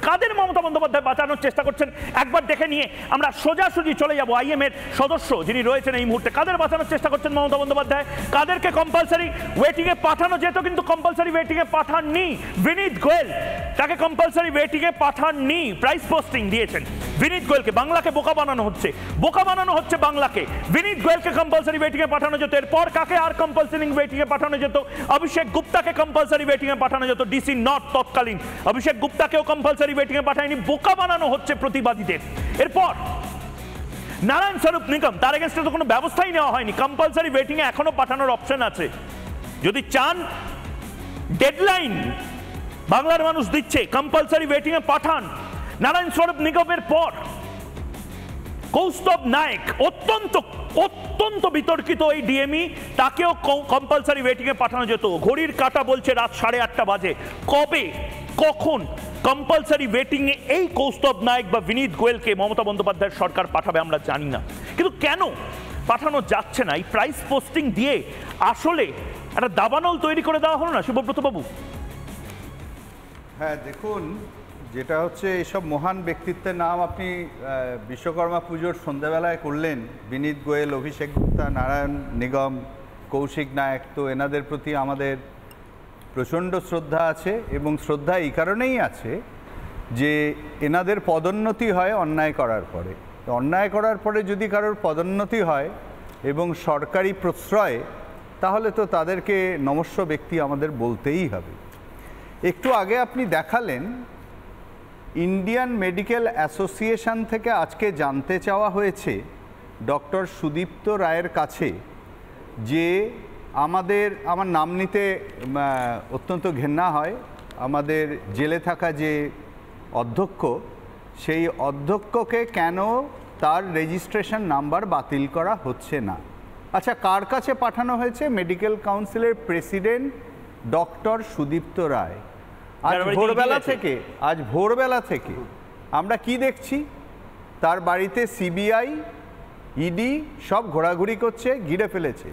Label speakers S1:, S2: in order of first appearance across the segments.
S1: কাদের মমতা বন্দ্যোপাধ্যায় বাঁচানোর চেষ্টা করছেন একবার দেখে নিয়ে আমরা সোজাসুজি চলে যাব আইএম এর সদস্য যিনি রয়েছেন এই মুহূর্তে। কাদের বাঁচানোর চেষ্টা করছেন মমতা বন্দ্যোপাধ্যায়? কাদেরকে কম্পালসারি ওয়েটিং এ পাঠানো যেত কিন্তু কম্পালসারি ওয়েটিং এ পাঠাননি। বিনীত গোয়েল তাকে কম্পালসারি ওয়েটিং এ পাঠাননি, প্রাইস পোস্টিং দিয়েছেন। বিনীত গোয়েলকে বাংলাকে বোকা বানানো হচ্ছে বাংলাকে। বিনীত গোয়েলকে কম্পালসারি ওয়েটিং এ পাঠানো যেত। এরপর কাকে আর কম্পালসারি ওয়েটিং এ পাঠানো যেত? অভিষেক গুপ্তাকে কম্পালসারি ওয়েটিং এ পাঠানো যেত। ডিসি নর্থ তৎকালীন অভিষেক গুপ্তাকেও কম্পালসারি ওয়েটিং এ পাঠায়নি, বোকা বানানো হচ্ছে প্রতিবাদীদের। এরপর নারায়ণ স্বরূপ নিগম, তার এগেইনস্টে তো কোনো ব্যবস্থাই নেওয়া হয়নি। কম্পালসারি ওয়েটিং এ এখনো পাঠানোর অপশন আছে, যদি চান ডেডলাইন বাংলার মানুষ দিচ্ছে, কম্পালসারি ওয়েটিং এ পাঠান। নারায়ণ স্বরূপ নিগমের পর কৌস্তব নায়ক, অত্যন্ত বিতর্কিত এই ডিএমই, তাকেও কম্পালসারি ওয়েটিং এ পাঠানো যেত। ঘড়ির কাঁটা বলছে রাত 8:30 বাজে। কবে কখন কম্পালসারি ওয়েটিং এ এই কৌস্তব নায়ক বা বিনীত গোয়েলকে মমতা বন্দ্যোপাধ্যায়ের সরকার পাঠাবে আমরা জানি না, কিন্তু কেন পাঠানো যাচ্ছে না? এই প্রাইস পোস্টিং দিয়ে আসলে একটা দাবানল তৈরি করে দেওয়া হলো না শুভব্রত বাবু?
S2: হ্যাঁ, দেখুন, যেটা হচ্ছে এইসব মহান ব্যক্তিত্বের নাম আপনি বিশ্বকর্মা পুজোর সন্ধ্যাবেলায় করলেন, বিনীত গোয়েল, অভিষেক গুপ্তা, নারায়ণ নিগম, কৌশিক নায়ক। তো এনাদের প্রতি আমাদের প্রচণ্ড শ্রদ্ধা আছে, এবং শ্রদ্ধা এই কারণেই আছে যে এনাদের পদোন্নতি হয় অন্যায় করার পরে। অন্যায় করার পরে যদি কারোর পদোন্নতি হয় এবং সরকারি প্রশ্রয়, তাহলে তো তাদেরকে নমস্য ব্যক্তি আমাদের বলতেই হবে। একটু আগে আপনি দেখালেন ইন্ডিয়ান মেডিকেল অ্যাসোসিয়েশন থেকে আজকে জানতে চাওয়া হয়েছে ডক্টর সুদীপ্ত রায়ের কাছে যে আমার নাম নিতে অত্যন্ত ঘেন্না হয়, আমাদের জেলে থাকা যে অধ্যক্ষ, সেই অধ্যক্ষকে কেন তার রেজিস্ট্রেশন নাম্বার বাতিল করা হচ্ছে না। আচ্ছা, কার কাছে পাঠানো হয়েছে? মেডিকেল কাউন্সিলের প্রেসিডেন্ট ডক্টর সুদীপ্ত রায়। আজ ভোরবেলা থেকে আমরা কি দেখছি? তার বাড়িতে সিবিআই, ইডি সব ঘোরাঘুরি করছে, ঘিরে ফেলেছে।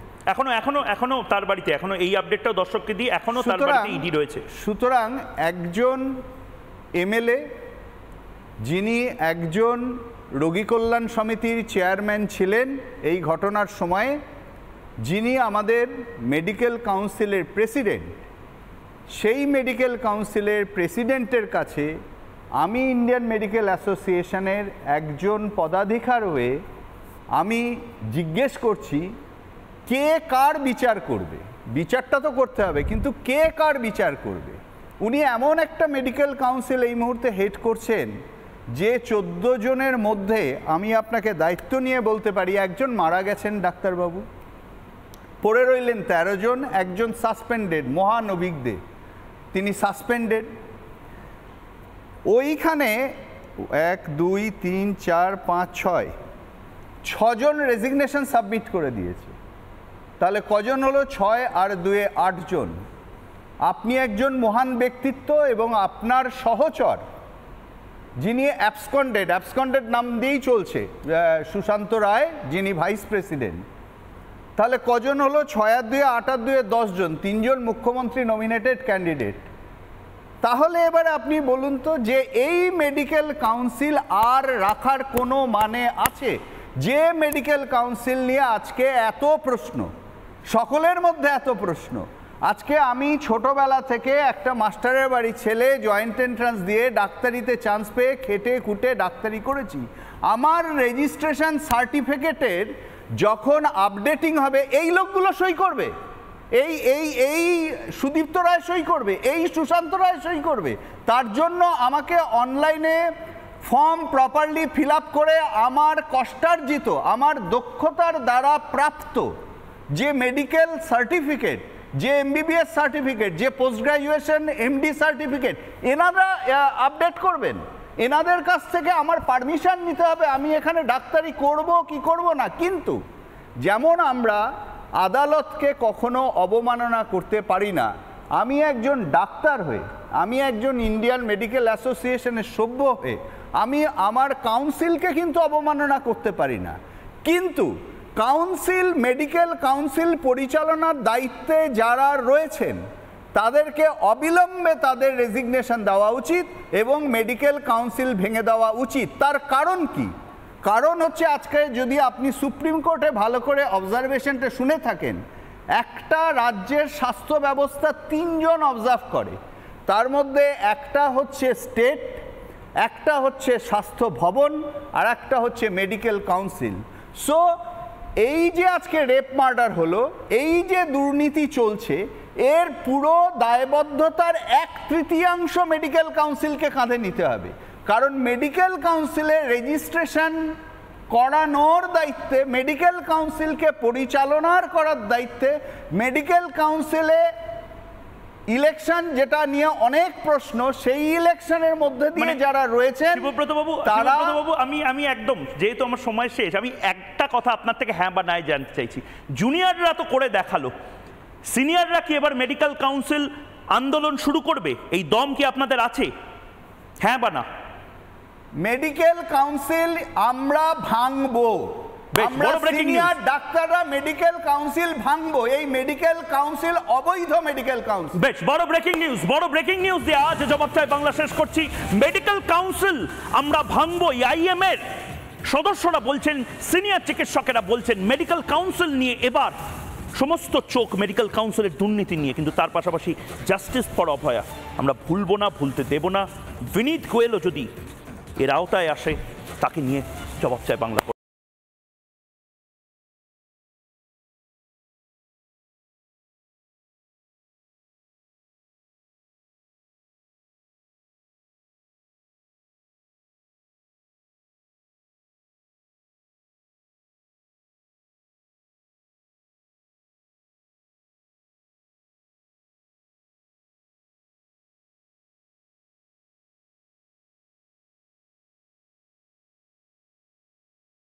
S1: এখনো তার বাড়িতে, এখনো এই আপডেটটাও দর্শককে দিই, এখনো তার বাড়িতে ইডি রয়েছে। সুতরাং
S2: একজন এমএলএ, যিনি একজন রোগী কল্যাণ সমিতির চেয়ারম্যান ছিলেন এই ঘটনার সময়ে, যিনি আমাদের মেডিকেল কাউন্সিলের প্রেসিডেন্ট, সেই মেডিকেল কাউন্সিলের প্রেসিডেন্টের কাছে আমি ইন্ডিয়ান মেডিকেল অ্যাসোসিয়েশনের একজন পদাধিকার হয়ে আমি জিজ্ঞেস করছি, কে কার বিচার করবে? বিচারটা তো করতে হবে, কিন্তু কে কার বিচার করবে? উনি এমন একটা মেডিকেল কাউন্সিল এই মুহূর্তে হেড করছেন যে 14 জনের মধ্যে আমি আপনাকে দায়িত্ব নিয়ে বলতে পারি একজন মারা গেছেন ডাক্তারবাবু, পড়ে রইলেন 13 জন, একজন সাসপেন্ডেড, মহানবিকদের, তিনি সাসপেন্ডেড। ওইখানে 1 2 3 4 5 6 জন রেজিগনেশন সাবমিট করে দিয়েছে। তাহলে কজন হলো? 6 আর 2 8 জন। আপনি একজন মহান ব্যক্তিত্ব এবং আপনার সহচর যিনি অ্যাবসকন্ডেড নাম দিয়েই চলছে, সুশান্ত রায়, যিনি ভাইস প্রেসিডেন্ট। তাহলে কজন হলো? 6 আর 2 8 আর 2 10 জন, 3 জন মুখ্যমন্ত্রী নমিনেটেড ক্যান্ডিডেট। তাহলে এবারে আপনি বলুন তো যে এই মেডিকেল কাউন্সিল আর রাখার কোনো মানে আছে? যে মেডিকেল কাউন্সিল নিয়ে আজকে এত প্রশ্ন, সকলের মধ্যে এত প্রশ্ন। আজকে আমি ছোটবেলা থেকে একটা মাস্টারের বাড়ির ছেলে, জয়েন্ট এন্ট্রান্স দিয়ে ডাক্তারিতে চান্স পেয়ে খেটে খুঁটে ডাক্তারি করেছি। আমার রেজিস্ট্রেশন সার্টিফিকেটের যখন আপডেটিং হবে, এই লোকগুলো সই করবে, এই সুদীপ্ত রায় সই করবে, এই সুশান্ত রায় সই করবে। তার জন্য আমাকে অনলাইনে ফর্ম প্রপারলি ফিল আপ করে আমার কষ্টার্জিত, আমার দক্ষতার দ্বারা প্রাপ্ত যে মেডিকেল সার্টিফিকেট, যে এমবিবিএস সার্টিফিকেট, যে পোস্ট গ্রাজুয়েশন এমডি সার্টিফিকেট, এনারা আপডেট করবেন। এনাদের কাছ থেকে আমার পারমিশন নিতে হবে আমি এখানে ডাক্তারি করব কি করব না। কিন্তু যেমন আমরা আদালতকে কখনো অবমাননা করতে পারি না, আমি একজন ডাক্তার হয়ে, আমি একজন ইন্ডিয়ান মেডিকেল অ্যাসোসিয়েশনের সভ্য হয়ে আমি আমার কাউন্সিলকে কিন্তু অবমাননা করতে পারি না। কিন্তু কাউন্সিল, মেডিকেল কাউন্সিল পরিচালনার দায়িত্বে যারা রয়েছেন তাদেরকে অবিলম্বে তাদের রেজিগনেশন দেওয়া উচিত এবং মেডিকেল কাউন্সিল ভেঙে দেওয়া উচিত। তার কারণ কি? কারণ হচ্ছে আজকে যদি আপনি সুপ্রিম কোর্টে ভালো করে অবজারভেশনটা শুনে থাকেন, একটা রাজ্যের স্বাস্থ্য ব্যবস্থা তিনজন অবজার্ভ করে, তার মধ্যে একটা হচ্ছে স্টেট, একটা হচ্ছে স্বাস্থ্য ভবন, আর একটা হচ্ছে মেডিকেল কাউন্সিল। সো এই যে আজকে রেপ মার্ডার হলো, এই যে দুর্নীতি চলছে, এর পুরো দায়বদ্ধতার 1/3 মেডিকেল কাউন্সিলকে কাঁধে নিতে হবে। কারণ মেডিকেল কাউন্সিলের রেজিস্ট্রেশন করানোর দায়িত্বে, মেডিকেল কাউন্সিলকে পরিচালনার করার দায়িত্বে, মেডিকেল কাউন্সিলে ইলেকশন যেটা নিয়ে অনেক প্রশ্ন, সেই ইলেকশনের মধ্যে দিয়ে যারা রয়েছেন
S1: তারা, আমি একদম, যেহেতু আমার সময় শেষ, আমি একটা কথা আপনার থেকে হ্যাঁ বা নাই জানতে চাইছি। জুনিয়ররা তো করে দেখালো, সিনিয়ররা কি এবার মেডিকেল কাউন্সিল আন্দোলন শুরু করবে? এই দম কি আপনাদের আছে, হ্যাঁ বা না?
S2: মেডিকেল কাউন্সিল আমরা ভাঙবো, আমরা সিনিয়র ডাক্তাররা মেডিকেল কাউন্সিল ভাঙবো। এই মেডিকেল কাউন্সিল অবৈধ মেডিকেল কাউন্সিল।
S1: বেশ, বড় ব্রেকিং নিউজ, বড় ব্রেকিং নিউজ দিয়ে আজ জবাব চাই বাংলা শেষ করছি। মেডিকেল কাউন্সিল আমরা ভাঙবো। আইএম এর সদস্যরা বলছেন, সিনিয়র চিকিৎসকেরা বলছেন, মেডিকেল কাউন্সিল নিয়ে এবার সমস্ত চোখ মেডিকেল কাউন্সিলের দুর্নীতি নিয়ে। কিন্তু তার পাশাপাশি জাস্টিস ফর অভয়া আমরা ভুলবো না, ভুলতে দেব না। বিনীত গোয়েলও যদি এর আওতায় আসে, তাকে নিয়ে জবাব চাই বাংলা।